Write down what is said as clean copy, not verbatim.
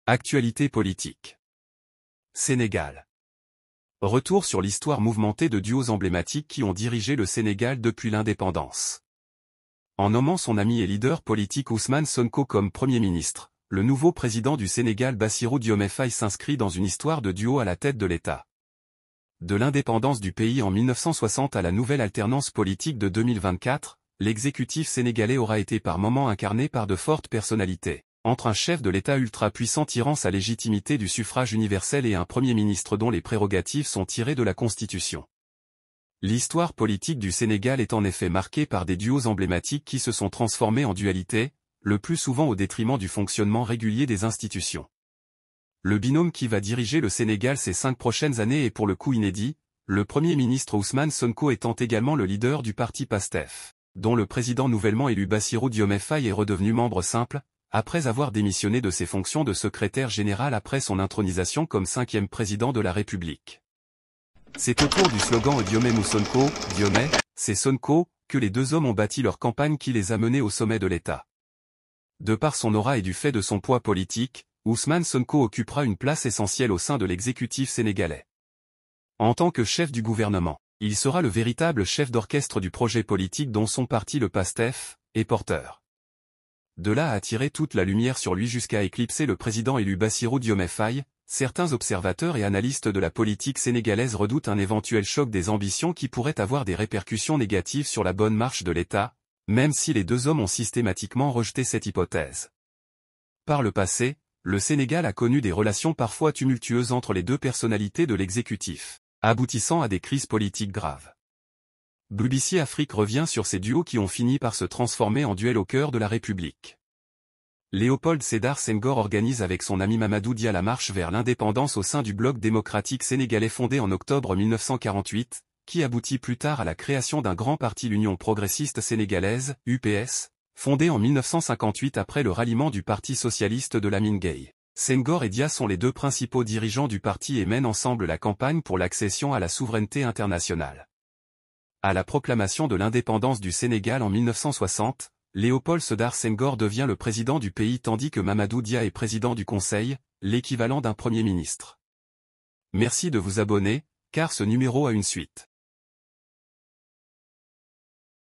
Actualité politique. Sénégal. Retour sur l'histoire mouvementée de duos emblématiques qui ont dirigé le Sénégal depuis l'indépendance. En nommant son ami et leader politique Ousmane Sonko comme Premier ministre, le nouveau président du Sénégal Bassirou Diomaye Faye s'inscrit dans une histoire de duo à la tête de l'État. De l'indépendance du pays en 1960 à la nouvelle alternance politique de 2024, l'exécutif sénégalais aura été par moments incarné par de fortes personnalités. Entre un chef de l'État ultra-puissant tirant sa légitimité du suffrage universel et un Premier ministre dont les prérogatives sont tirées de la Constitution. L'histoire politique du Sénégal est en effet marquée par des duos emblématiques qui se sont transformés en dualité, le plus souvent au détriment du fonctionnement régulier des institutions. Le binôme qui va diriger le Sénégal ces 5 prochaines années est pour le coup inédit, le Premier ministre Ousmane Sonko étant également le leader du parti PASTEF, dont le président nouvellement élu Bassirou Diomaye Faye est redevenu membre simple, après avoir démissionné de ses fonctions de secrétaire général après son intronisation comme 5e président de la République. C'est autour du slogan Diomaye ou Sonko, Diomaye, c'est Sonko, que les deux hommes ont bâti leur campagne qui les a menés au sommet de l'État. De par son aura et du fait de son poids politique, Ousmane Sonko occupera une place essentielle au sein de l'exécutif sénégalais. En tant que chef du gouvernement, il sera le véritable chef d'orchestre du projet politique dont son parti le PASTEF est porteur. De là à attirer toute la lumière sur lui jusqu'à éclipser le président élu Bassirou Diomaye Faye, certains observateurs et analystes de la politique sénégalaise redoutent un éventuel choc des ambitions qui pourrait avoir des répercussions négatives sur la bonne marche de l'État, même si les deux hommes ont systématiquement rejeté cette hypothèse. Par le passé, le Sénégal a connu des relations parfois tumultueuses entre les deux personnalités de l'exécutif, aboutissant à des crises politiques graves. BBC Afrique revient sur ces duos qui ont fini par se transformer en duel au cœur de la République. Léopold Sédar Senghor organise avec son ami Mamadou Dia la marche vers l'indépendance au sein du bloc démocratique sénégalais fondé en octobre 1948, qui aboutit plus tard à la création d'un grand parti l'Union progressiste sénégalaise, UPS, fondé en 1958 après le ralliement du Parti socialiste de Lamine Gueye. Senghor et Dia sont les deux principaux dirigeants du parti et mènent ensemble la campagne pour l'accession à la souveraineté internationale. À la proclamation de l'indépendance du Sénégal en 1960, Léopold Sédar Senghor devient le président du pays tandis que Mamadou Dia est président du Conseil, l'équivalent d'un Premier ministre. Merci de vous abonner, car ce numéro a une suite.